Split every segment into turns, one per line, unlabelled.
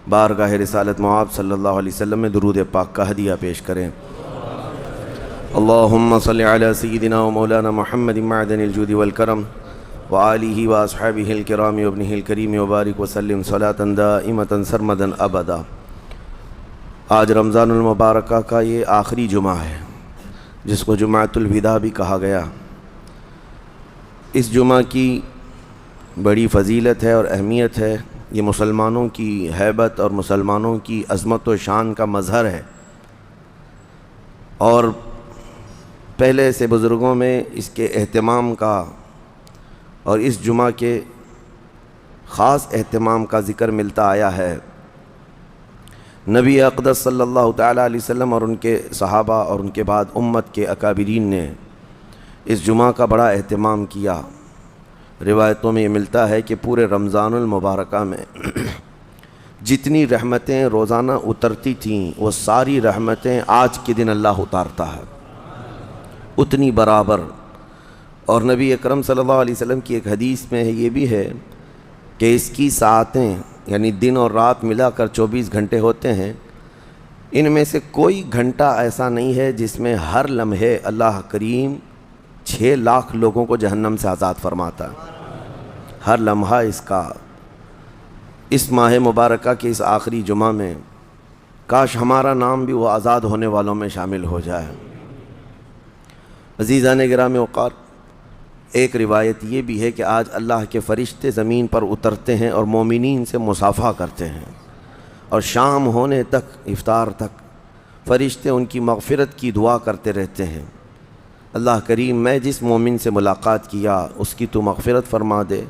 بارگاہ رسالت مآب صلی اللہ علیہ وسلم میں درود پاک کا ہدیہ پیش کریں۔ اللہم صلی علی سیدنا و مولانا محمد معدن الجود والکرم وآلہ واصحابہ الکرام وابنہ الکریم وبارک وسلم صلاۃ دائمۃ سرمدا ابدا۔ آج رمضان المبارکہ کا یہ آخری جمعہ ہے جس کو جمعۃ الوداع بھی کہا گیا۔ اس جمعہ کی بڑی فضیلت ہے اور اہمیت ہے۔ یہ مسلمانوں کی ہیبت اور مسلمانوں کی عظمت و شان کا مظہر ہے، اور پہلے سے بزرگوں میں اس کے اہتمام کا اور اس جمعہ کے خاص اہتمام کا ذکر ملتا آیا ہے۔ نبی اقدس صلی اللہ تعالیٰ علیہ وسلم اور ان کے صحابہ اور ان کے بعد امت کے اکابرین نے اس جمعہ کا بڑا اہتمام کیا۔ روایتوں میں یہ ملتا ہے کہ پورے رمضان المبارکہ میں جتنی رحمتیں روزانہ اترتی تھیں وہ ساری رحمتیں آج کے دن اللہ اتارتا ہے، اتنی برابر۔ اور نبی اکرم صلی اللہ علیہ وسلم کی ایک حدیث میں یہ بھی ہے کہ اس کی ساعتیں یعنی دن اور رات ملا کر 24 گھنٹے ہوتے ہیں، ان میں سے کوئی گھنٹہ ایسا نہیں ہے جس میں ہر لمحے اللہ کریم 6 لاکھ لوگوں کو جہنم سے آزاد فرماتا ہے۔ ہر لمحہ اس ماہ مبارکہ کے اس آخری جمعہ میں کاش ہمارا نام بھی وہ آزاد ہونے والوں میں شامل ہو جائے۔ عزیزان گرامی اوقات، ایک روایت یہ بھی ہے کہ آج اللہ کے فرشتے زمین پر اترتے ہیں اور مومنین سے مصافحہ کرتے ہیں، اور شام ہونے تک، افطار تک فرشتے ان کی مغفرت کی دعا کرتے رہتے ہیں۔ اللہ کریم میں جس مومن سے ملاقات کیا اس کی تو مغفرت فرما دے،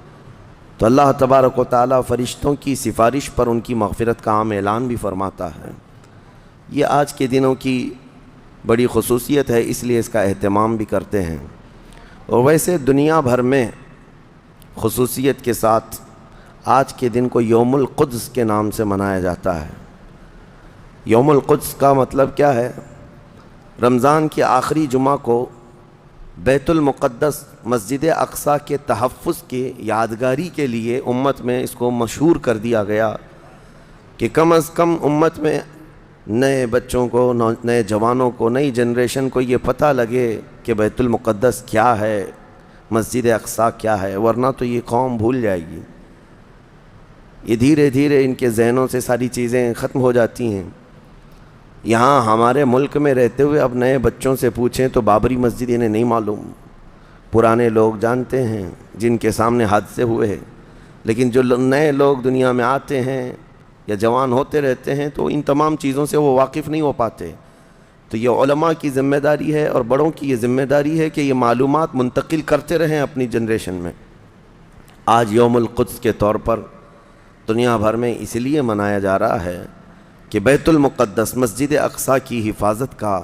تو اللہ تبارک و تعالیٰ فرشتوں کی سفارش پر ان کی مغفرت کا عام اعلان بھی فرماتا ہے۔ یہ آج کے دنوں کی بڑی خصوصیت ہے، اس لیے اس کا اہتمام بھی کرتے ہیں۔ اور ویسے دنیا بھر میں خصوصیت کے ساتھ آج کے دن کو یوم القدس کے نام سے منایا جاتا ہے۔ یوم القدس کا مطلب کیا ہے؟ رمضان کے آخری جمعہ کو بیت المقدس مسجد اقصیٰ کے تحفظ کی یادگاری کے لیے امت میں اس کو مشہور کر دیا گیا کہ کم از کم امت میں نئے بچوں کو، نئے جوانوں کو، نئی جنریشن کو یہ پتہ لگے کہ بیت المقدس کیا ہے، مسجد اقصیٰ کیا ہے، ورنہ تو یہ قوم بھول جائے گی۔ یہ دھیرے دھیرے ان کے ذہنوں سے ساری چیزیں ختم ہو جاتی ہیں۔ یہاں ہمارے ملک میں رہتے ہوئے اب نئے بچوں سے پوچھیں تو بابری مسجد انہیں نہیں معلوم۔ پرانے لوگ جانتے ہیں جن کے سامنے حادثے ہوئے ہیں، لیکن جو نئے لوگ دنیا میں آتے ہیں یا جوان ہوتے رہتے ہیں تو ان تمام چیزوں سے وہ واقف نہیں ہو پاتے۔ تو یہ علماء کی ذمہ داری ہے اور بڑوں کی یہ ذمہ داری ہے کہ یہ معلومات منتقل کرتے رہیں اپنی جنریشن میں۔ آج یوم القدس کے طور پر دنیا بھر میں اس لیے منایا جا رہا ہے کہ بیت المقدس مسجد اقصیٰ کی حفاظت کا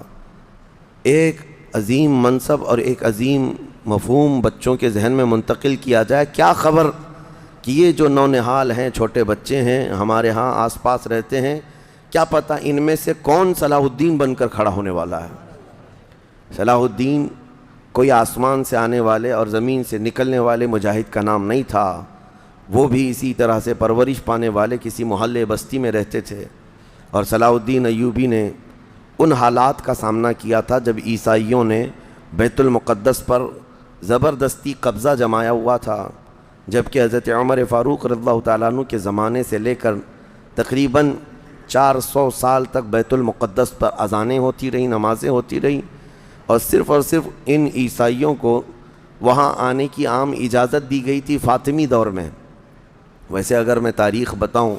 ایک عظیم منصب اور ایک عظیم مفہوم بچوں کے ذہن میں منتقل کیا جائے۔ کیا خبر کہ یہ جو نونہال ہیں، چھوٹے بچے ہیں، ہمارے ہاں آس پاس رہتے ہیں، کیا پتہ ان میں سے کون صلاح الدین بن کر کھڑا ہونے والا ہے۔ صلاح الدین کوئی آسمان سے آنے والے اور زمین سے نکلنے والے مجاہد کا نام نہیں تھا، وہ بھی اسی طرح سے پرورش پانے والے کسی محلے بستی میں رہتے تھے۔ اور صلاح الدین ایوبی نے ان حالات کا سامنا کیا تھا جب عیسائیوں نے بیت المقدس پر زبردستی قبضہ جمایا ہوا تھا، جبکہ حضرت عمر فاروق رضی اللہ تعالیٰ عنہ کے زمانے سے لے کر تقریباً 400 سال تک بیت المقدس پر اذانیں ہوتی رہیں، نمازیں ہوتی رہیں، اور صرف ان عیسائیوں کو وہاں آنے کی عام اجازت دی گئی تھی فاطمی دور میں۔ ویسے اگر میں تاریخ بتاؤں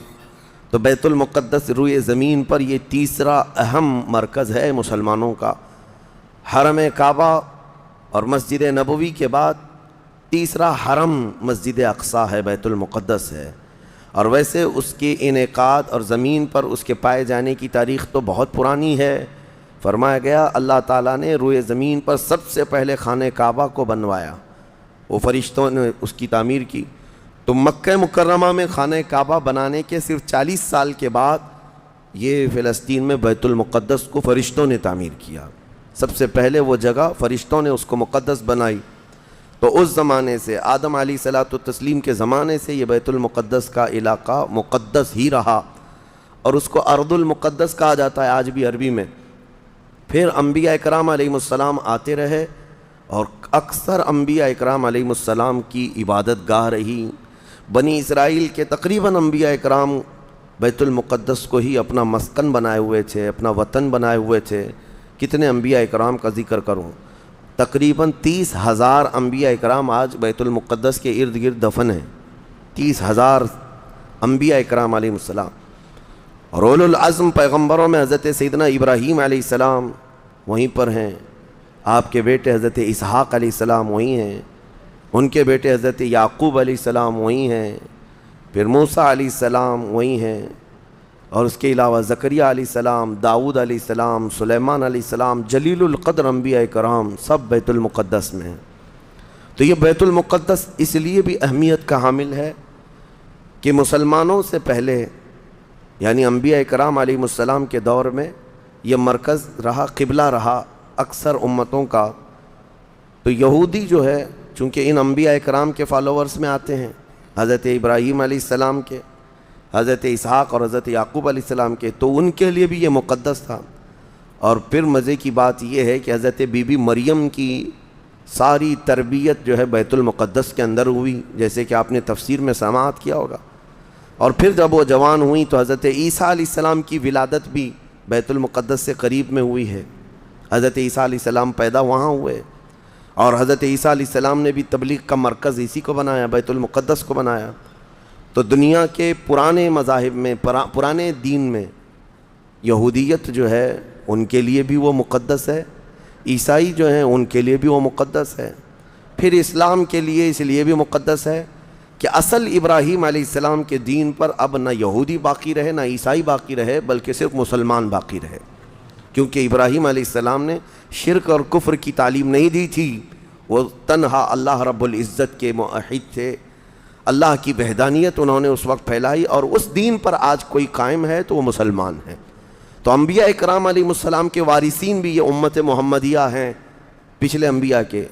تو بیت المقدس روئے زمین پر یہ تیسرا اہم مرکز ہے مسلمانوں کا۔ حرم کعبہ اور مسجد نبوی کے بعد تیسرا حرم مسجد اقصیٰ ہے، بیت المقدس ہے۔ اور ویسے اس کے انعقاد اور زمین پر اس کے پائے جانے کی تاریخ تو بہت پرانی ہے۔ فرمایا گیا اللہ تعالیٰ نے روئے زمین پر سب سے پہلے خانہ کعبہ کو بنوایا، وہ فرشتوں نے اس کی تعمیر کی۔ تو مکہ مکرمہ میں خانہ کعبہ بنانے کے صرف 40 سال کے بعد یہ فلسطین میں بیت المقدس کو فرشتوں نے تعمیر کیا۔ سب سے پہلے وہ جگہ فرشتوں نے اس کو مقدس بنائی۔ تو اس زمانے سے آدم علیہ الصلوۃ والتسلیم کے زمانے سے یہ بیت المقدس کا علاقہ مقدس ہی رہا، اور اس کو ارض المقدس کہا جاتا ہے آج بھی عربی میں۔ پھر انبیاء اکرام علیہم السلام آتے رہے اور اکثر انبیاء اکرام علیہم السلام کی عبادت گاہ رہی۔ بنی اسرائیل کے تقریباً انبیاء اکرام بیت المقدس کو ہی اپنا مسکن بنائے ہوئے تھے، اپنا وطن بنائے ہوئے تھے۔ کتنے انبیاء اکرام کا ذکر کروں، تقریباً 30,000 انبیاء اکرام آج بیت المقدس کے ارد گرد دفن ہیں۔ 30,000 انبیاء اکرام علیہ السلام۔ اور اولو العزم پیغمبروں میں حضرت سیدنا ابراہیم علیہ السلام وہیں پر ہیں، آپ کے بیٹے حضرت اسحاق علیہ السلام وہیں ہیں، ان کے بیٹے حضرت یعقوب علیہ السلام وہیں ہیں، پھر موسیٰ علیہ السلام وہیں ہیں، اور اس کے علاوہ زکریہ علیہ السلام، داؤد علیہ السلام، سلیمان علیہ السلام، جلیل القدر انبیاء کرام سب بیت المقدس میں ہیں۔ تو یہ بیت المقدس اس لیے بھی اہمیت کا حامل ہے کہ مسلمانوں سے پہلے یعنی انبیاء کرام علیہ السلام کے دور میں یہ مرکز رہا، قبلہ رہا اکثر امتوں کا۔ تو یہودی جو ہے چونکہ ان انبیاء کرام کے فالوورز میں آتے ہیں، حضرت ابراہیم علیہ السلام کے، حضرت اسحاق اور حضرت یعقوب علیہ السلام کے، تو ان کے لیے بھی یہ مقدس تھا۔ اور پھر مزے کی بات یہ ہے کہ حضرت بی بی مریم کی ساری تربیت جو ہے بیت المقدس کے اندر ہوئی، جیسے کہ آپ نے تفسیر میں سماعت کیا ہوگا۔ اور پھر جب وہ جوان ہوئی تو حضرت عیسیٰ علیہ السلام کی ولادت بھی بیت المقدس سے قریب میں ہوئی ہے۔ حضرت عیسیٰ علیہ السلام پیدا وہاں ہوئے، اور حضرت عیسیٰ علیہ السلام نے بھی تبلیغ کا مرکز اسی کو بنایا، بیت المقدس کو بنایا۔ تو دنیا کے پرانے مذاہب میں، پرانے دین میں یہودیت جو ہے ان کے لیے بھی وہ مقدس ہے، عیسائی جو ہیں ان کے لیے بھی وہ مقدس ہے، پھر اسلام کے لیے اس لیے بھی مقدس ہے کہ اصل ابراہیم علیہ السلام کے دین پر اب نہ یہودی باقی رہے، نہ عیسائی باقی رہے، بلکہ صرف مسلمان باقی رہے، کیونکہ ابراہیم علیہ السلام نے شرک اور کفر کی تعلیم نہیں دی تھی، وہ تنہا اللہ رب العزت کے موحد تھے۔ اللہ کی وحدانیت انہوں نے اس وقت پھیلائی، اور اس دین پر آج کوئی قائم ہے تو وہ مسلمان ہے۔ تو انبیاء اکرام علیہ السلام کے وارثین بھی یہ امت محمدیہ ہیں پچھلے انبیاء کے۔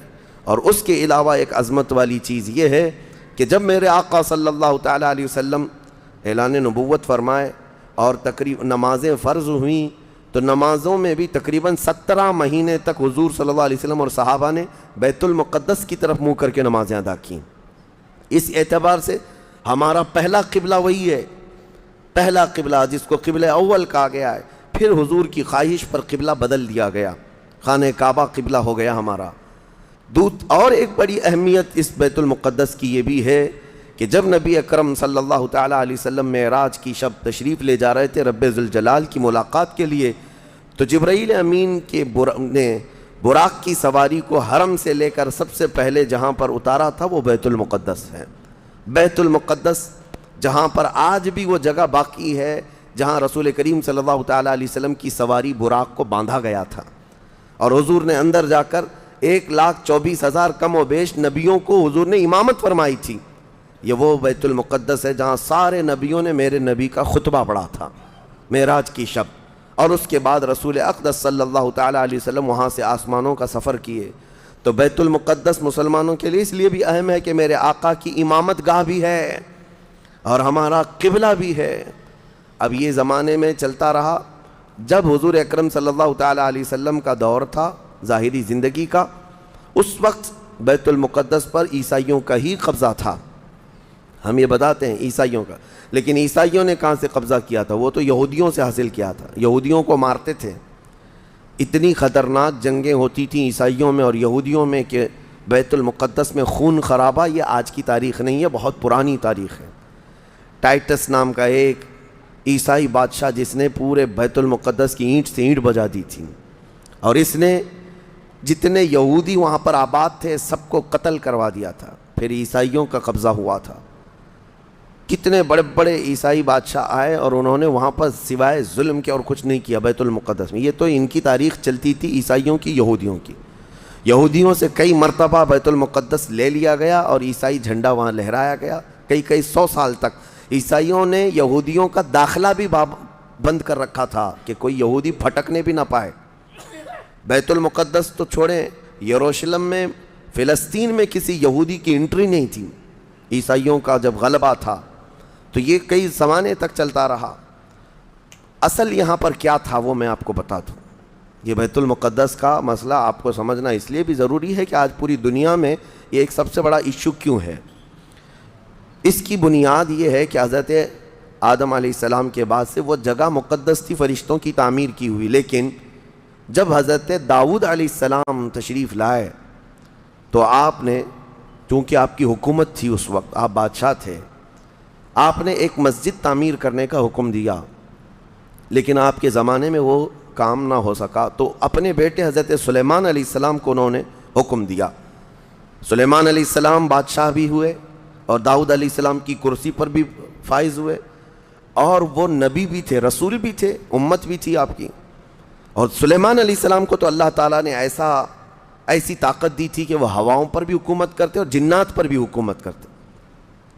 اور اس کے علاوہ ایک عظمت والی چیز یہ ہے کہ جب میرے آقا صلی اللہ تعالیٰ علیہ وسلم اعلان نبوت فرمائے اور تقریباً نمازیں فرض ہوئیں، تو نمازوں میں بھی تقریباً 17 مہینے تک حضور صلی اللہ علیہ وسلم اور صحابہ نے بیت المقدس کی طرف منہ کر کے نمازیں ادا کیں۔ اس اعتبار سے ہمارا پہلا قبلہ وہی ہے، پہلا قبلہ جس کو قبلہ اول کہا گیا ہے۔ پھر حضور کی خواہش پر قبلہ بدل دیا گیا، خانہ کعبہ قبلہ ہو گیا ہمارا۔ اور ایک بڑی اہمیت اس بیت المقدس کی یہ بھی ہے کہ جب نبی اکرم صلی اللہ تعالیٰ علیہ وسلم معراج کی شب تشریف لے جا رہے تھے رب ذوالجلال کی ملاقات کے لیے، تو جبرائیل امین کے نے براق کی سواری کو حرم سے لے کر سب سے پہلے جہاں پر اتارا تھا وہ بیت المقدس ہے۔ بیت المقدس جہاں پر آج بھی وہ جگہ باقی ہے جہاں رسول کریم صلی اللہ تعالیٰ علیہ وسلم کی سواری براق کو باندھا گیا تھا، اور حضور نے اندر جا کر 1,24,000 کم و بیش نبیوں کو حضور نے امامت فرمائی تھی۔ یہ وہ بیت المقدس ہے جہاں سارے نبیوں نے میرے نبی کا خطبہ پڑھا تھا معراج کی شب، اور اس کے بعد رسول اقدس صلی اللہ تعالیٰ علیہ وسلم وہاں سے آسمانوں کا سفر کیے۔ تو بیت المقدس مسلمانوں کے لیے اس لیے بھی اہم ہے کہ میرے آقا کی امامت گاہ بھی ہے اور ہمارا قبلہ بھی ہے۔ اب یہ زمانے میں چلتا رہا، جب حضور اکرم صلی اللہ تعالیٰ علیہ وسلم کا دور تھا ظاہری زندگی کا، اس وقت بیت المقدس پر عیسائیوں کا ہی قبضہ تھا۔ ہم یہ بتاتے ہیں عیسائیوں کا، لیکن عیسائیوں نے کہاں سے قبضہ کیا تھا؟ وہ تو یہودیوں سے حاصل کیا تھا، یہودیوں کو مارتے تھے۔ اتنی خطرناک جنگیں ہوتی تھیں عیسائیوں میں اور یہودیوں میں کہ بیت المقدس میں خون خرابہ یہ آج کی تاریخ نہیں ہے، بہت پرانی تاریخ ہے۔ ٹائٹس نام کا ایک عیسائی بادشاہ جس نے پورے بیت المقدس کی اینٹ سے اینٹ بجا دی تھی، اور اس نے جتنے یہودی وہاں پر آباد تھے سب کو قتل کروا دیا تھا۔ پھر عیسائیوں کا قبضہ ہوا تھا، کتنے بڑے بڑے عیسائی بادشاہ آئے اور انہوں نے وہاں پر سوائے ظلم کے اور کچھ نہیں کیا بیت المقدس میں۔ یہ تو ان کی تاریخ چلتی تھی عیسائیوں کی، یہودیوں کی۔ یہودیوں سے کئی مرتبہ بیت المقدس لے لیا گیا اور عیسائی جھنڈا وہاں لہرایا گیا، کئی 100 سال تک۔ عیسائیوں نے یہودیوں کا داخلہ بھی بند کر رکھا تھا کہ کوئی یہودی پھٹکنے بھی نہ پائے۔ بیت المقدس تو چھوڑیں، یروشلم میں، فلسطین میں کسی یہودی کی انٹری نہیں تھی۔ عیسائیوں کا جب غلبہ تھا تو یہ کئی زمانے تک چلتا رہا۔ اصل یہاں پر کیا تھا وہ میں آپ کو بتا دوں. یہ بیت المقدس کا مسئلہ آپ کو سمجھنا اس لیے بھی ضروری ہے کہ آج پوری دنیا میں یہ ایک سب سے بڑا ایشو کیوں ہے. اس کی بنیاد یہ ہے کہ حضرت آدم علیہ السلام کے بعد سے وہ جگہ مقدس تھی، فرشتوں کی تعمیر کی ہوئی، لیکن جب حضرت داؤد علیہ السلام تشریف لائے تو آپ نے، چونکہ آپ کی حکومت تھی اس وقت، آپ بادشاہ تھے، آپ نے ایک مسجد تعمیر کرنے کا حکم دیا، لیکن آپ کے زمانے میں وہ کام نہ ہو سکا. تو اپنے بیٹے حضرت سلیمان علیہ السلام کو انہوں نے حکم دیا. سلیمان علیہ السلام بادشاہ بھی ہوئے اور داؤد علیہ السلام کی کرسی پر بھی فائز ہوئے، اور وہ نبی بھی تھے، رسول بھی تھے، امت بھی تھی آپ کی. اور سلیمان علیہ السلام کو تو اللہ تعالیٰ نے ایسی طاقت دی تھی کہ وہ ہواؤں پر بھی حکومت کرتے اور جنات پر بھی حکومت کرتے.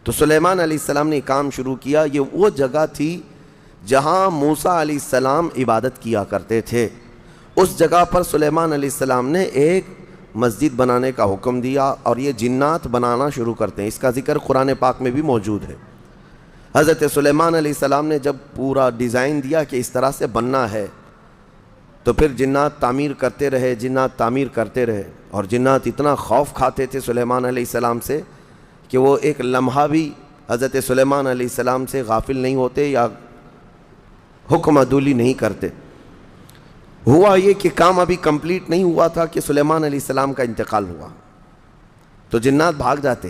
تو سلیمان علیہ السلام نے کام شروع کیا. یہ وہ جگہ تھی جہاں موسیٰ علیہ السلام عبادت کیا کرتے تھے. اس جگہ پر سلیمان علیہ السلام نے ایک مسجد بنانے کا حکم دیا اور یہ جنات بنانا شروع کرتے ہیں. اس کا ذکر قرآن پاک میں بھی موجود ہے. حضرت سلیمان علیہ السلام نے جب پورا ڈیزائن دیا کہ اس طرح سے بننا ہے تو پھر جنات تعمیر کرتے رہے، جنات تعمیر کرتے رہے، اور جنات اتنا خوف کھاتے تھے سلیمان علیہ السلام سے کہ وہ ایک لمحہ بھی حضرت سلیمان علیہ السلام سے غافل نہیں ہوتے یا حکم عدولی نہیں کرتے. ہوا یہ کہ کام ابھی کمپلیٹ نہیں ہوا تھا کہ سلیمان علیہ السلام کا انتقال ہوا. تو جنات بھاگ جاتے،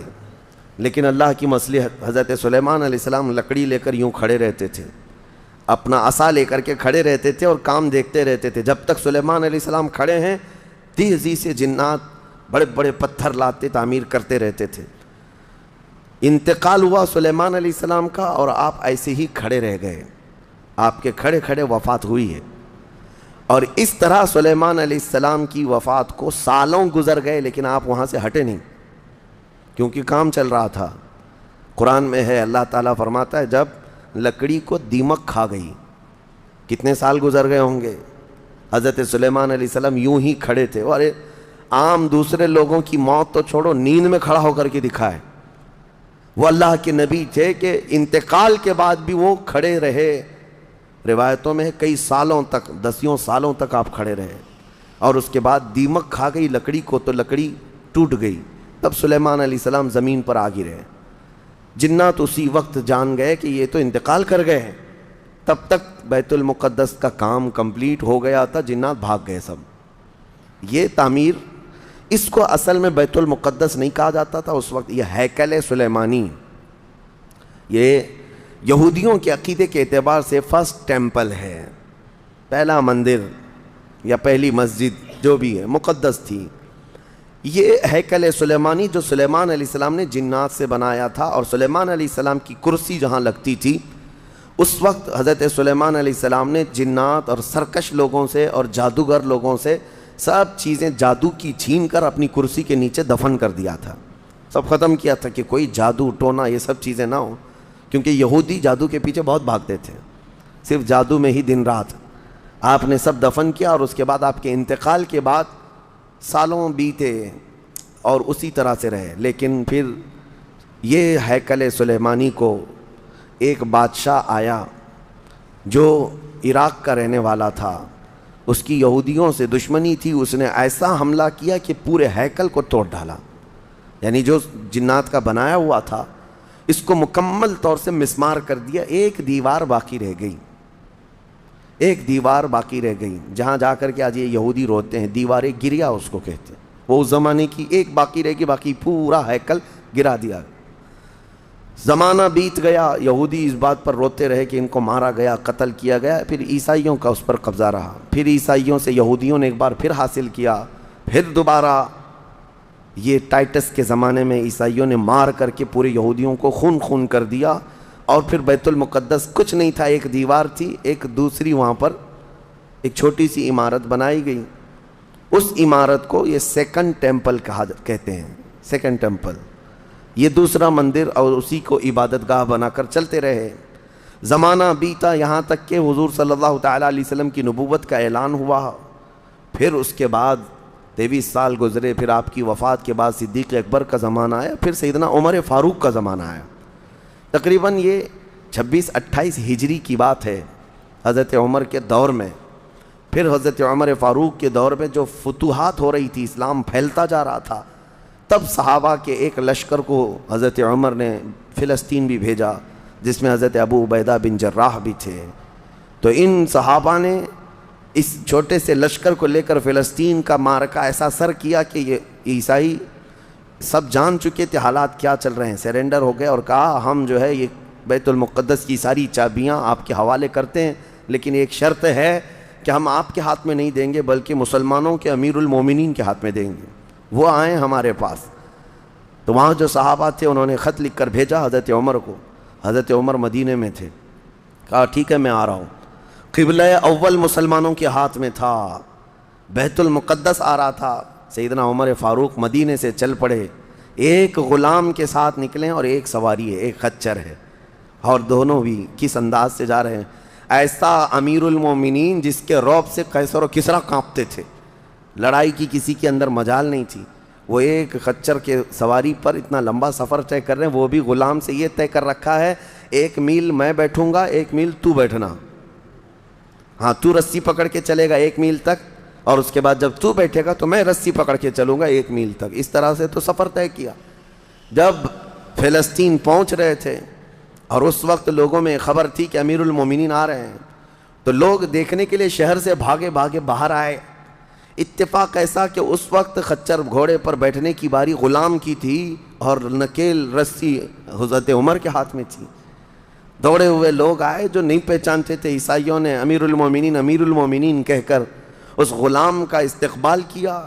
لیکن اللہ کی مصلحت، حضرت سلیمان علیہ السلام لکڑی لے کر یوں کھڑے رہتے تھے، اپنا عصا لے کر کے کھڑے رہتے تھے اور کام دیکھتے رہتے تھے. جب تک سلیمان علیہ السلام کھڑے ہیں تیزی سے جنات بڑے بڑے پتھر لاتے تعمیر کرتے رہتے تھے. انتقال ہوا سلیمان علیہ السلام کا اور آپ ایسے ہی کھڑے رہ گئے. آپ کے کھڑے کھڑے وفات ہوئی ہے. اور اس طرح سلیمان علیہ السلام کی وفات کو سالوں گزر گئے، لیکن آپ وہاں سے ہٹے نہیں کیونکہ کام چل رہا تھا. قرآن میں ہے، اللہ تعالیٰ فرماتا ہے جب لکڑی کو دیمک کھا گئی، کتنے سال گزر گئے ہوں گے. حضرت سلیمان علیہ السلام یوں ہی کھڑے تھے. اور عام دوسرے لوگوں کی موت تو چھوڑو، نیند میں کھڑا ہو کر کے دکھائے. وہ اللہ کے نبی تھے کہ انتقال کے بعد بھی وہ کھڑے رہے. روایتوں میں کئی سالوں تک، 10 سالوں تک آپ کھڑے رہے. اور اس کے بعد دیمک کھا گئی لکڑی کو تو لکڑی ٹوٹ گئی. تب سلیمان علیہ السلام زمین پر آ گرے. جنات اسی وقت جان گئے کہ یہ تو انتقال کر گئے ہیں. تب تک بیت المقدس کا کام کمپلیٹ ہو گیا تھا، جنات بھاگ گئے سب. یہ تعمیر، اس کو اصل میں بیت المقدس نہیں کہا جاتا تھا اس وقت، یہ ہیکل سلیمانی، یہ یہودیوں کے عقیدے کے اعتبار سے فرسٹ ٹیمپل ہے، پہلا مندر یا پہلی مسجد جو بھی ہے مقدس تھی. یہ ہیکل سلیمانی جو سلیمان علیہ السلام نے جنات سے بنایا تھا، اور سلیمان علیہ السلام کی کرسی جہاں لگتی تھی اس وقت حضرت سلیمان علیہ السلام نے جنات اور سرکش لوگوں سے اور جادوگر لوگوں سے سب چیزیں جادو کی چھین کر اپنی کرسی کے نیچے دفن کر دیا تھا. سب ختم کیا تھا کہ کوئی جادو ٹونا یہ سب چیزیں نہ ہوں، کیونکہ یہودی جادو کے پیچھے بہت بھاگتے تھے، صرف جادو میں ہی دن رات. آپ نے سب دفن کیا اور اس کے بعد آپ کے انتقال کے بعد سالوں بیتے اور اسی طرح سے رہے. لیکن پھر یہ ہیکل سلیمانی کو ایک بادشاہ آیا جو عراق کا رہنے والا تھا، اس کی یہودیوں سے دشمنی تھی. اس نے ایسا حملہ کیا کہ پورے ہیکل کو توڑ ڈالا. یعنی جو جنات کا بنایا ہوا تھا اس کو مکمل طور سے مسمار کر دیا. ایک دیوار باقی رہ گئی، ایک دیوار باقی رہ گئی جہاں جا کر کے آج یہ یہودی روتے ہیں. دیوار گریا اس کو کہتے ہیں. وہ اس زمانے کی ایک باقی رہ گئی، باقی پورا ہیکل گرا دیا. زمانہ بیت گیا، یہودی اس بات پر روتے رہے کہ ان کو مارا گیا، قتل کیا گیا. پھر عیسائیوں کا اس پر قبضہ رہا. پھر عیسائیوں سے یہودیوں نے ایک بار پھر حاصل کیا. پھر دوبارہ یہ ٹائٹس کے زمانے میں عیسائیوں نے مار کر کے پورے یہودیوں کو خون خون کر دیا. اور پھر بیت المقدس کچھ نہیں تھا، ایک دیوار تھی، ایک دوسری وہاں پر ایک چھوٹی سی عمارت بنائی گئی. اس عمارت کو یہ سیکنڈ ٹیمپل کہتے ہیں. سیکنڈ ٹیمپل یہ دوسرا مندر، اور اسی کو عبادت گاہ بنا کر چلتے رہے. زمانہ بیتا یہاں تک کہ حضور صلی اللہ تعالیٰ علیہ وسلم کی نبوت کا اعلان ہوا. پھر اس کے بعد 23 سال گزرے. پھر آپ کی وفات کے بعد صدیق اکبر کا زمانہ آیا. پھر سیدنا عمر فاروق کا زمانہ آیا. تقریباً یہ 26-28 ہجری کی بات ہے. حضرت عمر کے دور میں، پھر حضرت عمر فاروق کے دور میں جو فتوحات ہو رہی تھی، اسلام پھیلتا جا رہا تھا، تب صحابہ کے ایک لشکر کو حضرت عمر نے فلسطین بھی بھیجا، جس میں حضرت ابو عبیدہ بن جراح بھی تھے۔ تو ان صحابہ نے اس چھوٹے سے لشکر کو لے کر فلسطین کا معرکہ ایسا سر کیا کہ یہ عیسائی سب جان چکے تھے حالات کیا چل رہے ہیں، سیرنڈر ہو گئے اور کہا ہم جو ہے یہ بیت المقدس کی ساری چابیاں آپ کے حوالے کرتے ہیں، لیکن ایک شرط ہے کہ ہم آپ کے ہاتھ میں نہیں دیں گے بلکہ مسلمانوں کے امیر المومنین کے ہاتھ میں دیں گے، وہ آئیں ہمارے پاس۔ تو وہاں جو صحابہ تھے انہوں نے خط لکھ کر بھیجا حضرت عمر کو، حضرت عمر مدینے میں تھے، کہا ٹھیک ہے میں آ رہا ہوں۔ قبلہ اول مسلمانوں کے ہاتھ میں تھا، بیت المقدس آ رہا تھا، سیدنا عمر فاروق مدینے سے چل پڑے، ایک غلام کے ساتھ نکلیں اور ایک سواری ہے، ایک خچر ہے، اور دونوں بھی کس انداز سے جا رہے ہیں، ایسا امیر المومنین جس کے رعب سے قیصر و کسریٰ کانپتے تھے، لڑائی کی کسی کے اندر مجال نہیں تھی، وہ ایک خچر کے سواری پر اتنا لمبا سفر طے کر رہے ہیں، وہ بھی غلام سے یہ طے کر رکھا ہے 1 میل میں بیٹھوں گا 1 میل تو بیٹھنا، ہاں تو رسی پکڑ کے چلے گا 1 میل تک، اور اس کے بعد جب تو بیٹھے گا تو میں رسی پکڑ کے چلوں گا 1 میل تک، اس طرح سے تو سفر طے کیا۔ جب فلسطین پہنچ رہے تھے اور اس وقت لوگوں میں خبر تھی کہ امیر المومنین آ رہے ہیں، تو لوگ دیکھنے کے لیے شہر سے بھاگے بھاگے باہر آئے۔ اتفاق ایسا کہ اس وقت خچر گھوڑے پر بیٹھنے کی باری غلام کی تھی اور نکیل رسی حضرت عمر کے ہاتھ میں تھی۔ دوڑے ہوئے لوگ آئے جو نہیں پہچانتے تھے، عیسائیوں نے امیر المومنین کہہ کر اس غلام کا استقبال کیا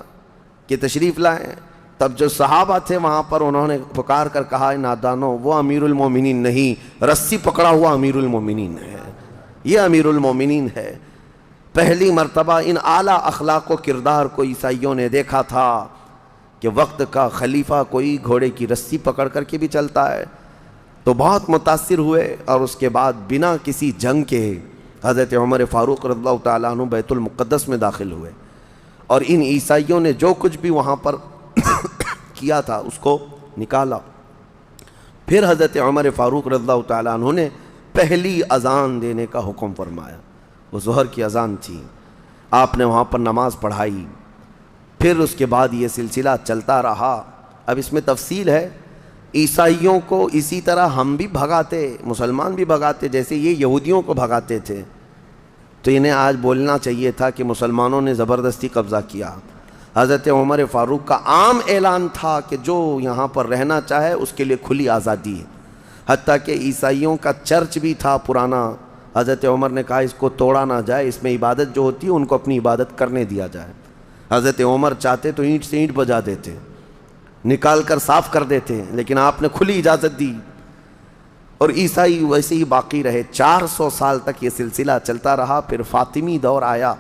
کہ تشریف لائیں۔ تب جو صحابہ تھے وہاں پر انہوں نے پکار کر کہا نادانو، وہ امیر المومنین نہیں، رسی پکڑا ہوا امیر المومنین ہے، یہ امیر المومنین ہے۔ پہلی مرتبہ ان اعلیٰ اخلاق و کردار کو عیسائیوں نے دیکھا تھا کہ وقت کا خلیفہ کوئی گھوڑے کی رسی پکڑ کر کے بھی چلتا ہے، تو بہت متاثر ہوئے، اور اس کے بعد بنا کسی جنگ کے حضرت عمر فاروق رضی اللہ تعالیٰ عنہ بیت المقدس میں داخل ہوئے، اور ان عیسائیوں نے جو کچھ بھی وہاں پر کیا تھا اس کو نکالا۔ پھر حضرت عمر فاروق رضی اللہ تعالیٰ عنہ نے پہلی اذان دینے کا حکم فرمایا، وہ ظہر کی اذان تھی، آپ نے وہاں پر نماز پڑھائی۔ پھر اس کے بعد یہ سلسلہ چلتا رہا۔ اب اس میں تفصیل ہے، عیسائیوں کو اسی طرح ہم بھی بھگاتے، مسلمان بھی بھگاتے، جیسے یہ یہودیوں کو بھگاتے تھے، تو انہیں آج بولنا چاہیے تھا کہ مسلمانوں نے زبردستی قبضہ کیا۔ حضرت عمر فاروق کا عام اعلان تھا کہ جو یہاں پر رہنا چاہے اس کے لیے کھلی آزادی ہے، حتیٰ کہ عیسائیوں کا چرچ بھی تھا پرانا، حضرت عمر نے کہا اس کو توڑا نہ جائے، اس میں عبادت جو ہوتی ہے ان کو اپنی عبادت کرنے دیا جائے۔ حضرت عمر چاہتے تو اینٹ سے اینٹ بجا دیتے، نکال کر صاف کر دیتے، لیکن آپ نے کھلی اجازت دی، اور عیسائی ویسے ہی باقی رہے۔ 400 سال تک یہ سلسلہ چلتا رہا۔ پھر فاطمی دور آیا،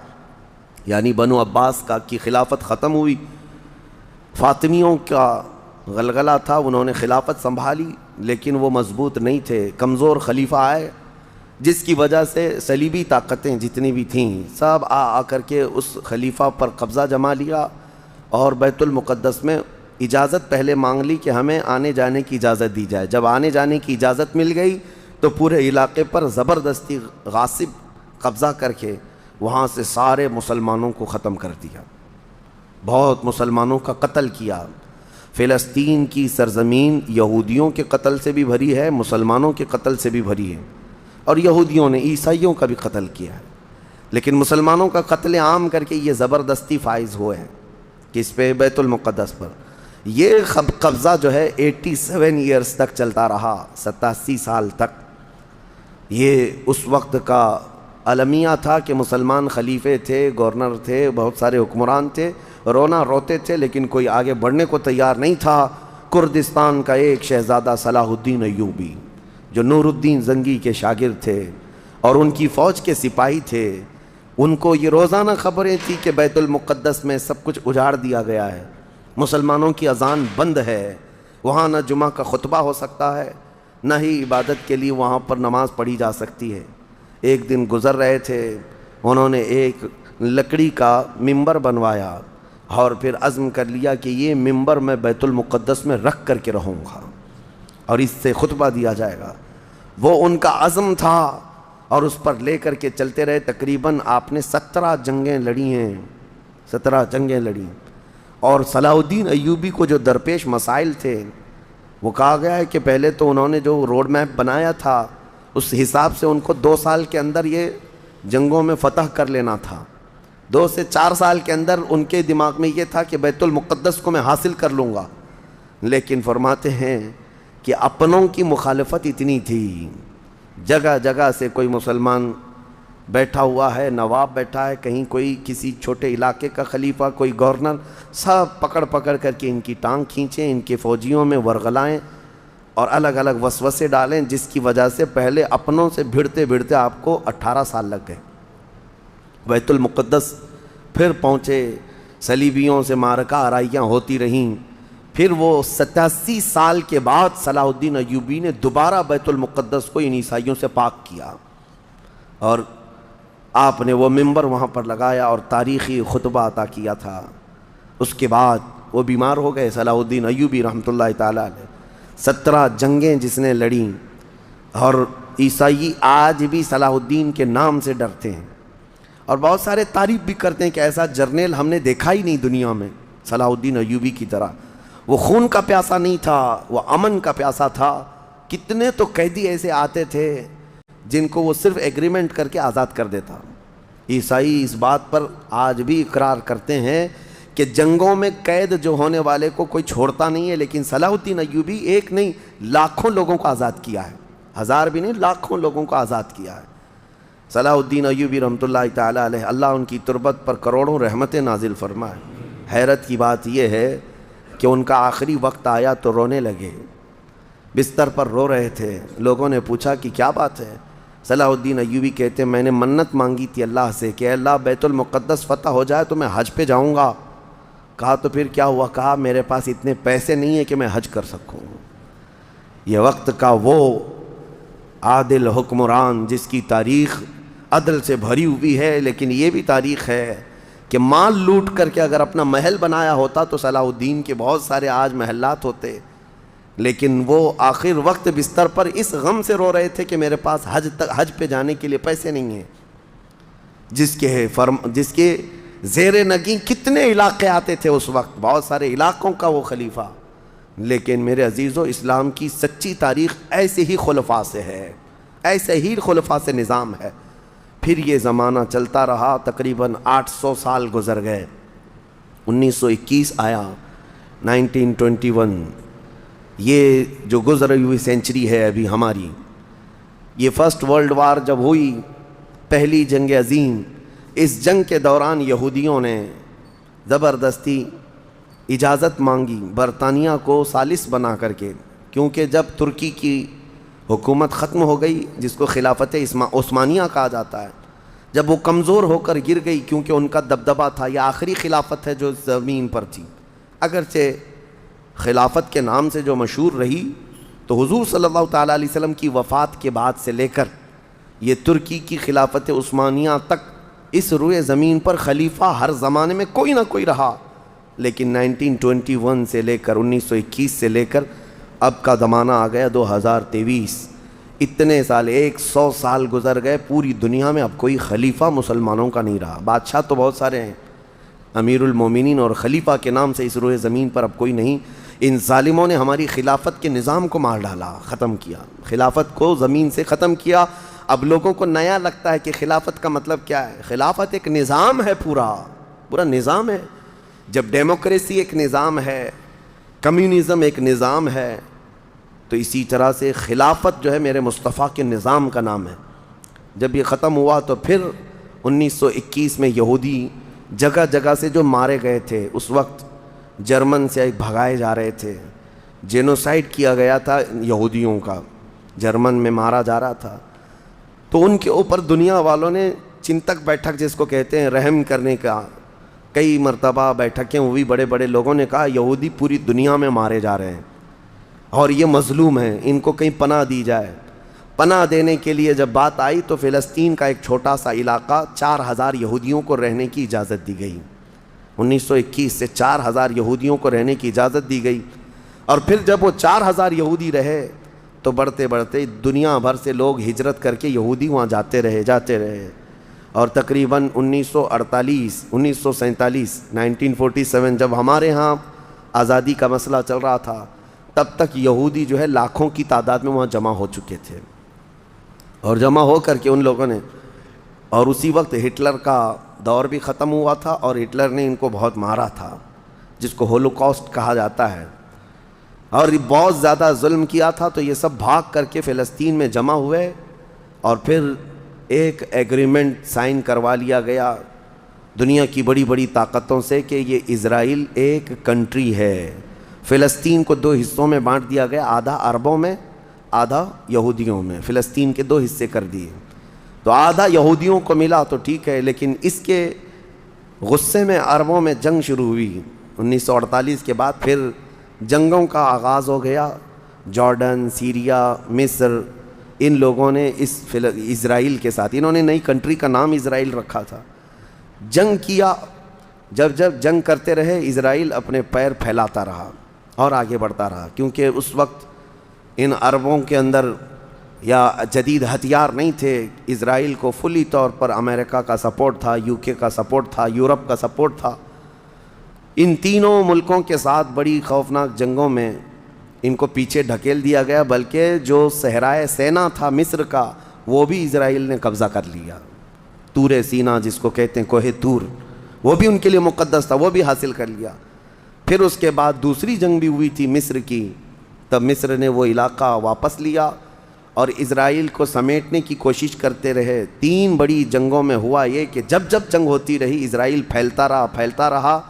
یعنی بنو عباس کی خلافت ختم ہوئی، فاطمیوں کا غلغلہ تھا، انہوں نے خلافت سنبھالی لیکن وہ مضبوط نہیں تھے، کمزور خلیفہ آئے، جس کی وجہ سے صلیبی طاقتیں جتنی بھی تھیں سب آ کر کے اس خلیفہ پر قبضہ جما لیا، اور بیت المقدس میں اجازت پہلے مانگ لی کہ ہمیں آنے جانے کی اجازت دی جائے۔ جب آنے جانے کی اجازت مل گئی تو پورے علاقے پر زبردستی غاصب قبضہ کر کے وہاں سے سارے مسلمانوں کو ختم کر دیا، بہت مسلمانوں کا قتل کیا۔ فلسطین کی سرزمین یہودیوں کے قتل سے بھی بھری ہے، مسلمانوں کے قتل سے بھی بھری ہے، اور یہودیوں نے عیسائیوں کا بھی قتل کیا ہے، لیکن مسلمانوں کا قتل عام کر کے یہ زبردستی فائز ہوئے ہیں کس پہ؟ بیت المقدس پر۔ یہ قبضہ جو ہے 87 ایئرز تک چلتا رہا، 87 سال تک۔ یہ اس وقت کا المیہ تھا کہ مسلمان خلیفے تھے، گورنر تھے، بہت سارے حکمران تھے، رونا روتے تھے لیکن کوئی آگے بڑھنے کو تیار نہیں تھا۔ کردستان کا ایک شہزادہ صلاح الدین ایوبی جو نور الدین زنگی کے شاگرد تھے اور ان کی فوج کے سپاہی تھے، ان کو یہ روزانہ خبریں تھی کہ بیت المقدس میں سب کچھ اجاڑ دیا گیا ہے، مسلمانوں کی اذان بند ہے، وہاں نہ جمعہ کا خطبہ ہو سکتا ہے، نہ ہی عبادت کے لیے وہاں پر نماز پڑھی جا سکتی ہے۔ ایک دن گزر رہے تھے، انہوں نے ایک لکڑی کا ممبر بنوایا اور پھر عزم کر لیا کہ یہ ممبر میں بیت المقدس میں رکھ کر کے رہوں گا اور اس سے خطبہ دیا جائے گا۔ وہ ان کا عزم تھا، اور اس پر لے کر کے چلتے رہے. تقریباً آپ نے 17 جنگیں لڑی ہیں، 17 جنگیں لڑی. اور صلاح الدین ایوبی کو جو درپیش مسائل تھے وہ کہا گیا ہے کہ پہلے تو انہوں نے جو روڈ میپ بنایا تھا اس حساب سے ان کو 2 سال کے اندر یہ جنگوں میں فتح کر لینا تھا. 2 سے 4 سال کے اندر ان کے دماغ میں یہ تھا کہ بیت المقدس کو میں حاصل کر لوں گا. لیکن فرماتے ہیں کہ اپنوں کی مخالفت اتنی تھی، جگہ جگہ سے کوئی مسلمان بیٹھا ہوا ہے، نواب بیٹھا ہے، کہیں کوئی کسی چھوٹے علاقے کا خلیفہ، کوئی گورنر، سب پکڑ پکڑ کر کے ان کی ٹانگ کھینچیں، ان کے فوجیوں میں ورغلائیں اور الگ الگ وسوسے ڈالیں، جس کی وجہ سے پہلے اپنوں سے بھڑتے بھڑتے آپ کو 18 سال لگ گئے. بیت المقدس پھر پہنچے، صلیبیوں سے معرکہ آرائیاں ہوتی رہیں. پھر وہ 87 سال کے بعد صلاح الدین ایوبی نے دوبارہ بیت المقدس کو ان عیسائیوں سے پاک کیا اور آپ نے وہ منبر وہاں پر لگایا اور تاریخی خطبہ عطا کیا تھا. اس کے بعد وہ بیمار ہو گئے صلاح الدین ایوبی رحمۃ اللہ تعالیٰ علیہ. 17 جنگیں جس نے لڑیں، اور عیسائی آج بھی صلاح الدین کے نام سے ڈرتے ہیں اور بہت سارے تعریف بھی کرتے ہیں کہ ایسا جرنیل ہم نے دیکھا ہی نہیں دنیا میں صلاح الدین ایوبی کی طرح. وہ خون کا پیاسا نہیں تھا، وہ امن کا پیاسا تھا. کتنے تو قیدی ایسے آتے تھے جن کو وہ صرف ایگریمنٹ کر کے آزاد کر دیتا. عیسائی اس بات پر آج بھی اقرار کرتے ہیں کہ جنگوں میں قید جو ہونے والے کو کوئی چھوڑتا نہیں ہے، لیکن صلاح الدین ایوبی ایک نہیں لاکھوں لوگوں کو آزاد کیا ہے. 1000 بھی نہیں، لاکھوں لوگوں کو آزاد کیا ہے. صلاح الدین ایوبی رحمۃ اللہ تعالیٰ علیہ، اللہ ان کی تربت پر کروڑوں رحمتیں نازل فرمائے. حیرت کی بات یہ ہے کہ ان کا آخری وقت آیا تو رونے لگے، بستر پر رو رہے تھے. لوگوں نے پوچھا کہ کیا بات ہے؟ صلاح الدین ایوبی کہتے ہیں میں نے منت مانگی تھی اللہ سے کہ اللہ بیت المقدس فتح ہو جائے تو میں حج پہ جاؤں گا. کہا تو پھر کیا ہوا؟ کہا میرے پاس اتنے پیسے نہیں ہیں کہ میں حج کر سکوں. یہ وقت کا وہ عادل حکمران جس کی تاریخ عدل سے بھری ہوئی ہے، لیکن یہ بھی تاریخ ہے کہ مال لوٹ کر کے اگر اپنا محل بنایا ہوتا تو صلاح الدین کے بہت سارے آج محلات ہوتے. لیکن وہ آخر وقت بستر پر اس غم سے رو رہے تھے کہ میرے پاس حج پہ جانے کے لیے پیسے نہیں ہیں. جس کے زیر نگیں کتنے علاقے آتے تھے اس وقت، بہت سارے علاقوں کا وہ خلیفہ. لیکن میرے عزیزو، اسلام کی سچی تاریخ ایسے ہی خلفاء سے ہے، ایسے ہی خلفاء سے نظام ہے. پھر یہ زمانہ چلتا رہا، تقریباً 800 سال گزر گئے. 1921 آیا، 1921. یہ جو گزری ہوئی سینچری ہے ابھی ہماری، یہ فرسٹ ورلڈ وار جب ہوئی، پہلی جنگ عظیم، اس جنگ کے دوران یہودیوں نے زبردستی اجازت مانگی برطانیہ کو ثالث بنا کر کے، کیونکہ جب ترکی کی حکومت ختم ہو گئی جس کو خلافت عثمانیہ کہا جاتا ہے، جب وہ کمزور ہو کر گر گئی، کیونکہ ان کا دبدبہ تھا، یہ آخری خلافت ہے جو زمین پر تھی. اگرچہ خلافت کے نام سے جو مشہور رہی، تو حضور صلی اللہ تعالیٰ علیہ وسلم کی وفات کے بعد سے لے کر یہ ترکی کی خلافت عثمانیہ تک اس روئے زمین پر خلیفہ ہر زمانے میں کوئی نہ کوئی رہا. لیکن 1921 سے لے کر 1921 سے لے کر اب کا زمانہ آ گیا 2023. اتنے سال، 100 سال گزر گئے، پوری دنیا میں اب کوئی خلیفہ مسلمانوں کا نہیں رہا. بادشاہ تو بہت سارے ہیں، امیر المومنین اور خلیفہ کے نام سے اس روئے زمین پر اب کوئی نہیں. ان ظالموں نے ہماری خلافت کے نظام کو مار ڈالا، ختم کیا، خلافت کو زمین سے ختم کیا. اب لوگوں کو نیا لگتا ہے کہ خلافت کا مطلب کیا ہے. خلافت ایک نظام ہے، پورا نظام ہے. جب ڈیموکریسی ایک نظام ہے، کمیونزم ایک نظام ہے، تو اسی طرح سے خلافت جو ہے میرے مصطفیٰ کے نظام کا نام ہے. جب یہ ختم ہوا تو پھر 1921 میں یہودی جگہ جگہ سے جو مارے گئے تھے، اس وقت جرمن سے بھگائے جا رہے تھے، جینوسائیڈ کیا گیا تھا یہودیوں کا، جرمن میں مارا جا رہا تھا. تو ان کے اوپر دنیا والوں نے چنتک بیٹھک جس کو کہتے ہیں رحم کرنے کا، کئی مرتبہ بیٹھکیں ہوئی. بڑے بڑے لوگوں نے کہا یہودی پوری دنیا میں مارے جا رہے ہیں اور یہ مظلوم ہیں، ان کو کہیں پناہ دی جائے. پناہ دینے کے لیے جب بات آئی تو فلسطین کا ایک چھوٹا سا علاقہ 4000 یہودیوں کو رہنے کی اجازت دی گئی. 1921 سے 4000 یہودیوں کو رہنے کی اجازت دی گئی. اور پھر جب وہ 4000 یہودی رہے تو بڑھتے بڑھتے دنیا بھر سے لوگ ہجرت کر کے یہودی وہاں جاتے رہے اور تقریباً 1947 جب ہمارے ہاں آزادی کا مسئلہ چل رہا تھا تب تک یہودی جو ہے لاکھوں کی تعداد میں وہاں جمع ہو چکے تھے، اور جمع ہو کر کے ان لوگوں نے، اور اسی وقت ہٹلر کا دور بھی ختم ہوا تھا اور ہٹلر نے ان کو بہت مارا تھا، جس کو ہولوکاسٹ کہا جاتا ہے، اور بہت زیادہ ظلم کیا تھا. تو یہ سب بھاگ کر کے فلسطین میں جمع ہوئے اور پھر ایک ایگریمنٹ سائن کروا لیا گیا دنیا کی بڑی بڑی طاقتوں سے کہ یہ اسرائیل ایک کنٹری ہے. فلسطین کو 2 حصوں میں بانٹ دیا گیا، آدھا عربوں میں آدھا یہودیوں میں. فلسطین کے 2 حصے کر دیے، تو آدھا یہودیوں کو ملا تو ٹھیک ہے، لیکن اس کے غصے میں عربوں میں جنگ شروع ہوئی 1948 کے بعد. پھر جنگوں کا آغاز ہو گیا. جارڈن، سیریا، مصر، ان لوگوں نے اسرائیل کے ساتھ، انہوں نے نئی کنٹری کا نام اسرائیل رکھا تھا، جنگ کیا. جب جنگ کرتے رہے اسرائیل اپنے پیر پھیلاتا رہا اور آگے بڑھتا رہا، کیونکہ اس وقت ان عربوں کے اندر یا جدید ہتھیار نہیں تھے. اسرائیل کو فلی طور پر امریکہ کا سپورٹ تھا، UK کا سپورٹ تھا، یورپ کا سپورٹ تھا. ان تینوں ملکوں کے ساتھ بڑی خوفناک جنگوں میں ان کو پیچھے ڈھکیل دیا گیا، بلکہ جو صحرائے سینا تھا مصر کا وہ بھی اسرائیل نے قبضہ کر لیا. طور سینا جس کو کہتے ہیں، کوہ طور، وہ بھی ان کے لیے مقدس تھا، وہ بھی حاصل کر لیا. پھر اس کے بعد دوسری جنگ بھی ہوئی تھی مصر کی، تب مصر نے وہ علاقہ واپس لیا اور اسرائیل کو سمیٹنے کی کوشش کرتے رہے. 3 بڑی جنگوں میں ہوا یہ کہ جب جنگ ہوتی رہی اسرائیل پھیلتا رہا.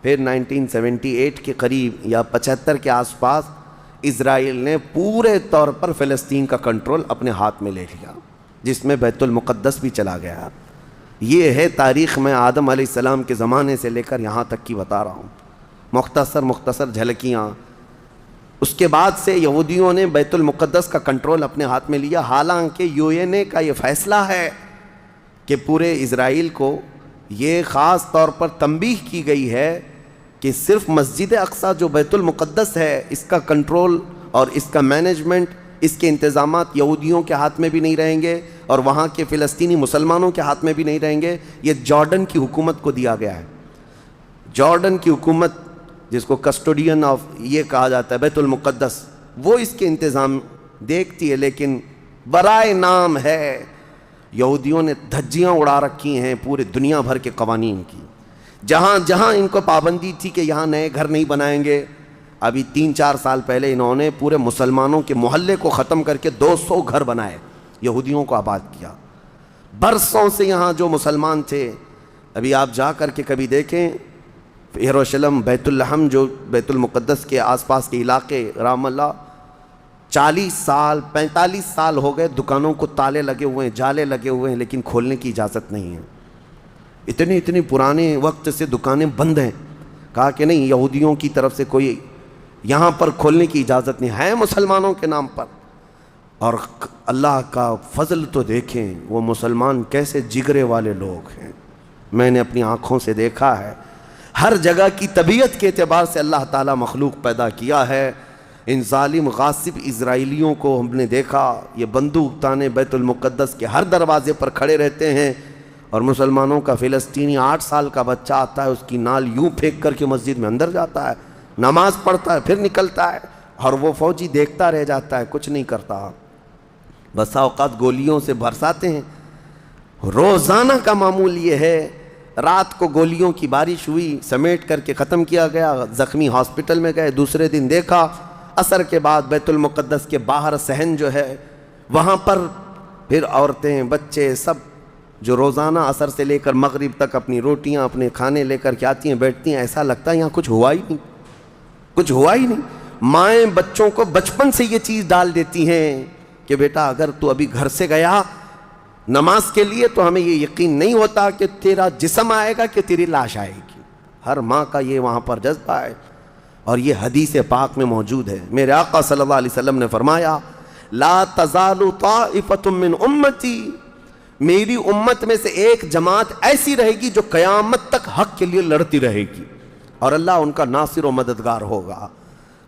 پھر 1978 کے قریب یا 75 کے آس پاس اسرائیل نے پورے طور پر فلسطین کا کنٹرول اپنے ہاتھ میں لے لیا، جس میں بیت المقدس بھی چلا گیا. یہ ہے تاریخ میں آدم علیہ السلام کے زمانے سے لے کر یہاں تک کی بتا رہا ہوں، مختصر جھلکیاں. اس کے بعد سے یہودیوں نے بیت المقدس کا کنٹرول اپنے ہاتھ میں لیا، حالانکہ UN کا یہ فیصلہ ہے کہ پورے اسرائیل کو یہ خاص طور پر تنبیہ کی گئی ہے کہ صرف مسجد اقصیٰ جو بیت المقدس ہے اس کا کنٹرول اور اس کا مینجمنٹ، اس کے انتظامات یہودیوں کے ہاتھ میں بھی نہیں رہیں گے اور وہاں کے فلسطینی مسلمانوں کے ہاتھ میں بھی نہیں رہیں گے. یہ جارڈن کی حکومت کو دیا گیا ہے. جارڈن کی حکومت جس کو کسٹوڈین آف یہ کہا جاتا ہے بیت المقدس، وہ اس کے انتظام دیکھتی ہے، لیکن برائے نام ہے. یہودیوں نے دھجیاں اڑا رکھی ہیں پورے دنیا بھر کے قوانین کی. جہاں ان کو پابندی تھی کہ یہاں نئے گھر نہیں بنائیں گے، ابھی 3-4 سال پہلے انہوں نے پورے مسلمانوں کے محلے کو ختم کر کے 200 گھر بنائے، یہودیوں کو آباد کیا. برسوں سے یہاں جو مسلمان تھے، ابھی آپ جا کر کے کبھی دیکھیں یروشلم، بیت اللحم جو بیت المقدس کے آس پاس کے علاقے، رام اللہ، 40 سال 45 سال ہو گئے دکانوں کو تالے لگے ہوئے ہیں، جالے لگے ہوئے ہیں، لیکن کھولنے کی اجازت نہیں ہے. اتنی پرانے وقت سے دکانیں بند ہیں. کہا کہ نہیں، یہودیوں کی طرف سے کوئی یہاں پر کھولنے کی اجازت نہیں ہے، مسلمانوں کے نام پر. اور اللہ کا فضل تو دیکھیں، وہ مسلمان کیسے جگرے والے لوگ ہیں. میں نے اپنی آنکھوں سے دیکھا ہے. ہر جگہ کی طبیعت کے اعتبار سے اللہ تعالیٰ مخلوق پیدا کیا ہے. ان ظالم غاصب اسرائیلیوں کو ہم نے دیکھا، یہ بندوق تانے بیت المقدس کے ہر دروازے پر کھڑے رہتے ہیں، اور مسلمانوں کا فلسطینی 8 سال کا بچہ آتا ہے، اس کی نال یوں پھینک کر کے مسجد میں اندر جاتا ہے، نماز پڑھتا ہے، پھر نکلتا ہے، اور وہ فوجی دیکھتا رہ جاتا ہے، کچھ نہیں کرتا. بسا اوقات گولیوں سے برساتے ہیں. روزانہ کا معمول یہ ہے. رات کو گولیوں کی بارش ہوئی، سمیٹ کر کے ختم کیا گیا، زخمی ہاسپٹل میں گئے. دوسرے دن دیکھا عصر کے بعد بیت المقدس کے باہر صحن جو ہے وہاں پر پھر عورتیں، بچے، سب جو روزانہ عصر سے لے کر مغرب تک اپنی روٹیاں، اپنے کھانے لے کر کے آتی ہیں، بیٹھتی ہیں. ایسا لگتا ہے یہاں کچھ ہوا ہی نہیں. مائیں بچوں کو بچپن سے یہ چیز ڈال دیتی ہیں کہ بیٹا اگر تو ابھی گھر سے گیا نماز کے لیے تو ہمیں یہ یقین نہیں ہوتا کہ تیرا جسم آئے گا کہ تیری لاش آئے گی. ہر ماں کا یہ وہاں پر جذبہ ہے، اور یہ حدیث پاک میں موجود ہے. میرے آقا صلی اللہ علیہ وسلم نے فرمایا، لا تزال طائفۃ من امتی، میری امت میں سے ایک جماعت ایسی رہے گی جو قیامت تک حق کے لیے لڑتی رہے گی، اور اللہ ان کا ناصر و مددگار ہوگا.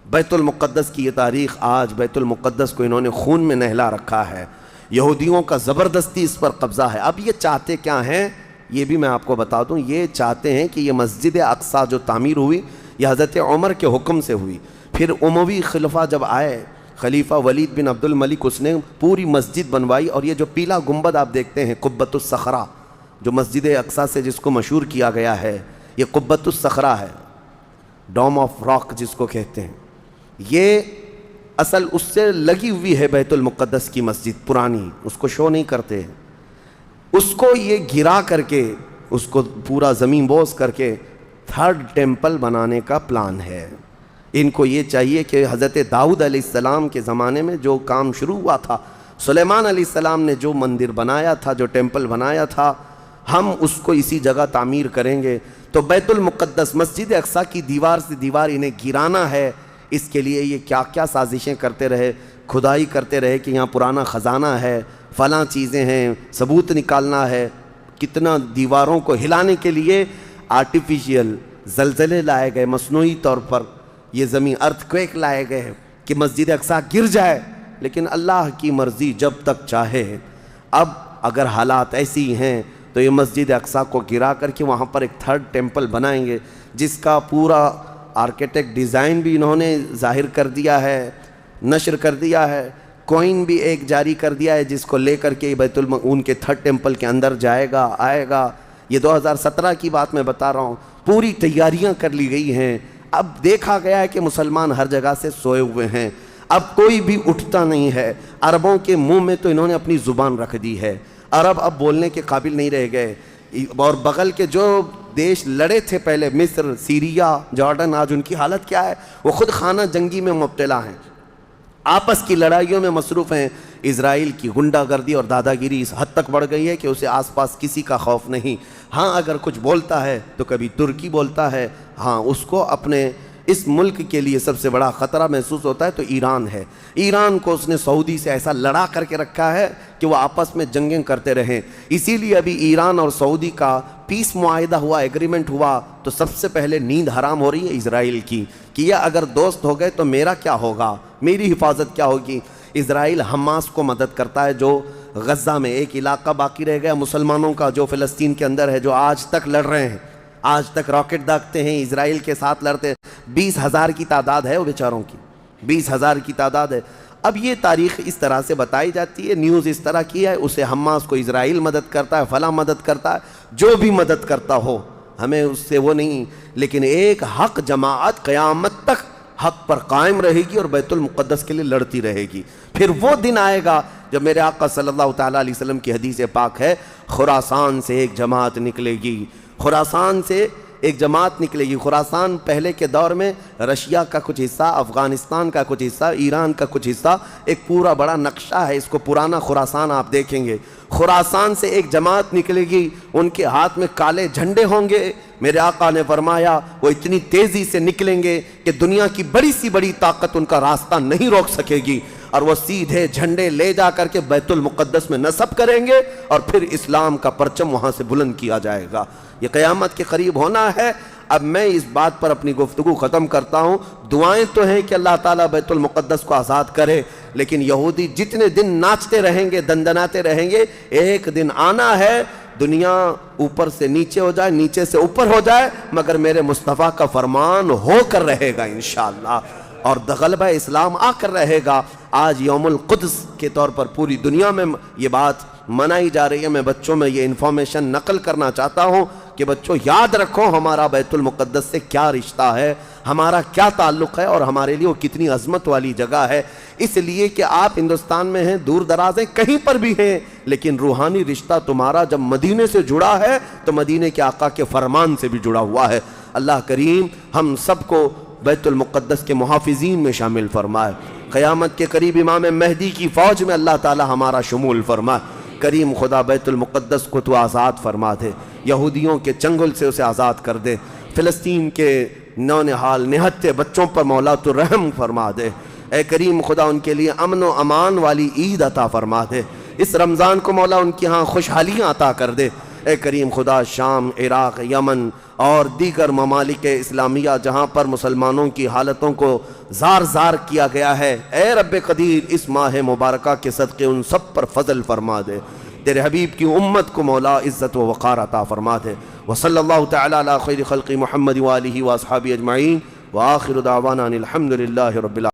بیت المقدس کی یہ تاریخ آج بیت المقدس کو انہوں نے خون میں نہلا رکھا ہے، یہودیوں کا زبردستی اس پر قبضہ ہے۔ اب یہ چاہتے کیا ہیں یہ بھی میں آپ کو بتا دوں، یہ چاہتے ہیں کہ یہ مسجد اقصیٰ جو تعمیر ہوئی یہ حضرت عمر کے حکم سے ہوئی، پھر اموی خلفہ جب آئے، خلیفہ ولید بن عبد الملک، اس نے پوری مسجد بنوائی، اور یہ جو پیلا گنبد آپ دیکھتے ہیں قبۃ الصخرہ جو مسجد اقصیٰ سے جس کو مشہور کیا گیا ہے، یہ قبۃ الصخرہ ہے، ڈوم آف راک جس کو کہتے ہیں، یہ اصل اس سے لگی ہوئی ہے بیت المقدس کی مسجد پرانی، اس کو شو نہیں کرتے ہیں، اس کو یہ گرا کر کے اس کو پورا زمین بوس کر کے تھرڈ ٹیمپل بنانے کا پلان ہے۔ ان کو یہ چاہیے کہ حضرت داؤد علیہ السلام کے زمانے میں جو کام شروع ہوا تھا، سلیمان علیہ السلام نے جو مندر بنایا تھا، جو ٹیمپل بنایا تھا، ہم اس کو اسی جگہ تعمیر کریں گے۔ تو بیت المقدس مسجد اقصیٰ کی دیوار سے دیوار انہیں گرانا ہے، اس کے لیے یہ کیا کیا سازشیں کرتے رہے، کھدائی کرتے رہے کہ یہاں پرانا خزانہ ہے، فلاں چیزیں ہیں، ثبوت نکالنا ہے، کتنا دیواروں کو ہلانے کے لیے آرٹیفیشیل زلزلے لائے گئے، مصنوعی طور پر یہ زمین ارتھ کویک لائے گئے کہ مسجد اقصیٰ گر جائے، لیکن اللہ کی مرضی جب تک چاہے۔ اب اگر حالات ایسی ہیں تو یہ مسجد اقصیٰ کو گرا کر کے وہاں پر ایک تھرڈ ٹیمپل بنائیں گے، جس کا پورا آرکیٹیکٹ ڈیزائن بھی انہوں نے ظاہر کر دیا ہے، نشر کر دیا ہے، کوئن بھی ایک جاری کر دیا ہے جس کو لے کر کے ان کے تھرڈ ٹیمپل کے اندر جائے گا، آئے گا۔ یہ 2017 کی بات میں بتا رہا ہوں، پوری تیاریاں کر لی گئی ہیں۔ اب دیکھا گیا ہے کہ مسلمان ہر جگہ سے سوئے ہوئے ہیں، اب کوئی بھی اٹھتا نہیں ہے۔ عربوں کے منہ میں تو انہوں نے اپنی زبان رکھ دی ہے، عرب اب بولنے کے قابل نہیں رہ گئے، اور بغل کے جو دیش لڑے تھے پہلے، مصر، سیریا، جارڈن، آج ان کی حالت کیا ہے؟ وہ خود خانہ جنگی میں مبتلا ہیں، آپس کی لڑائیوں میں مصروف ہیں۔ اسرائیل کی غنڈہ گردی اور دادا گیری اس حد تک بڑھ گئی ہے کہ اسے آس پاس کسی کا خوف نہیں۔ ہاں اگر کچھ بولتا ہے تو کبھی ترکی بولتا ہے، ہاں اس کو اپنے اس ملک کے لیے سب سے بڑا خطرہ محسوس ہوتا ہے تو ایران ہے۔ ایران کو اس نے سعودی سے ایسا لڑا کر کے رکھا ہے کہ وہ آپس میں جنگیں کرتے رہیں، اسی لیے ابھی ایران اور سعودی کا پیس معاہدہ ہوا، ایگریمنٹ ہوا، تو سب سے پہلے نیند حرام ہو رہی ہے اسرائیل کی کہ یہ اگر دوست ہو گئے تو میرا کیا ہوگا، میری حفاظت کیا ہوگی۔ اسرائیل حماس کو مدد کرتا ہے جو غزہ میں ایک علاقہ باقی رہ گیا مسلمانوں کا جو فلسطین کے اندر ہے، جو آج تک لڑ رہے ہیں، آج تک راکٹ داغتے ہیں، اسرائیل کے ساتھ لڑتے ہیں۔ 20,000 کی تعداد ہے وہ بیچاروں کی، 20,000 کی تعداد ہے۔ اب یہ تاریخ اس طرح سے بتائی جاتی ہے، نیوز اس طرح کی ہے، اسے حماس کو اسرائیل مدد کرتا ہے، فلاں مدد کرتا ہے، جو بھی مدد کرتا ہو ہمیں اس سے وہ نہیں، لیکن ایک حق جماعت قیامت تک حق پر قائم رہے گی اور بیت المقدس کے لیے لڑتی رہے گی۔ پھر وہ دن آئے گا جب میرے آقا صلی اللہ تعالیٰ علیہ وسلم کی حدیث پاک ہے، خراسان سے ایک جماعت نکلے گی، خراسان سے ایک جماعت نکلے گی۔ خراسان پہلے کے دور میں رشیا کا کچھ حصہ، افغانستان کا کچھ حصہ، ایران کا کچھ حصہ، ایک پورا بڑا نقشہ ہے، اس کو پرانا خراسان آپ دیکھیں گے۔ خراسان سے ایک جماعت نکلے گی، ان کے ہاتھ میں کالے جھنڈے ہوں گے۔ میرے آقا نے فرمایا وہ اتنی تیزی سے نکلیں گے کہ دنیا کی بڑی سی بڑی طاقت ان کا راستہ نہیں روک سکے گی، اور وہ سیدھے جھنڈے لے جا کر کے بیت المقدس میں نصب کریں گے، اور پھر اسلام کا پرچم وہاں سے بلند کیا جائے گا۔ یہ قیامت کے قریب ہونا ہے۔ اب میں اس بات پر اپنی گفتگو ختم کرتا ہوں۔ دعائیں تو ہیں کہ اللہ تعالیٰ بیت المقدس کو آزاد کرے، لیکن یہودی جتنے دن ناچتے رہیں گے، دندناتے رہیں گے، ایک دن آنا ہے دنیا اوپر سے نیچے ہو جائے، نیچے سے اوپر ہو جائے، مگر میرے مصطفیٰ کا فرمان ہو کر رہے گا انشاءاللہ، اور غلبہ اسلام آ کر رہے گا۔ آج یوم القدس کے طور پر پوری دنیا میں یہ بات منائی جا رہی ہے۔ میں بچوں میں یہ انفارمیشن نقل کرنا چاہتا ہوں کہ بچوں یاد رکھو ہمارا بیت المقدس سے کیا رشتہ ہے، ہمارا کیا تعلق ہے، اور ہمارے لیے وہ کتنی عظمت والی جگہ ہے۔ اس لیے کہ آپ ہندوستان میں ہیں، دور دراز ہیں، کہیں پر بھی ہیں، لیکن روحانی رشتہ تمہارا جب مدینے سے جڑا ہے تو مدینے کے آقا کے فرمان سے بھی جڑا ہوا ہے۔ اللہ کریم ہم سب کو بیت المقدس کے محافظین میں شامل فرمائے۔ قیامت کے قریب امام مہدی کی فوج میں اللہ تعالی ہمارا شمول فرمائے۔ کریم خدا بیت المقدس کو تو آزاد فرما دے، یہودیوں کے چنگل سے اسے آزاد کر دے، فلسطین کے نونحال نہتے بچوں پر مولا تو رحم فرما دے۔ اے کریم خدا ان کے لیے امن و امان والی عید عطا فرما دے۔ اس رمضان کو مولا ان کی ہاں خوشحالیاں عطا کر دے۔ اے کریم خدا شام، عراق، یمن اور دیگر ممالک اسلامیہ جہاں پر مسلمانوں کی حالتوں کو زار زار کیا گیا ہے، اے رب قدیر اس ماہ مبارکہ کے صدقے ان سب پر فضل فرما دے، تیرے حبیب کی امت کو مولا عزت و وقار عطا فرما دے۔ وصلی اللہ تعالی علی خیر خلق محمد وآلہ واصحابہ اجمعین، وآخر دعوانا ان الحمد للہ رب العالمین۔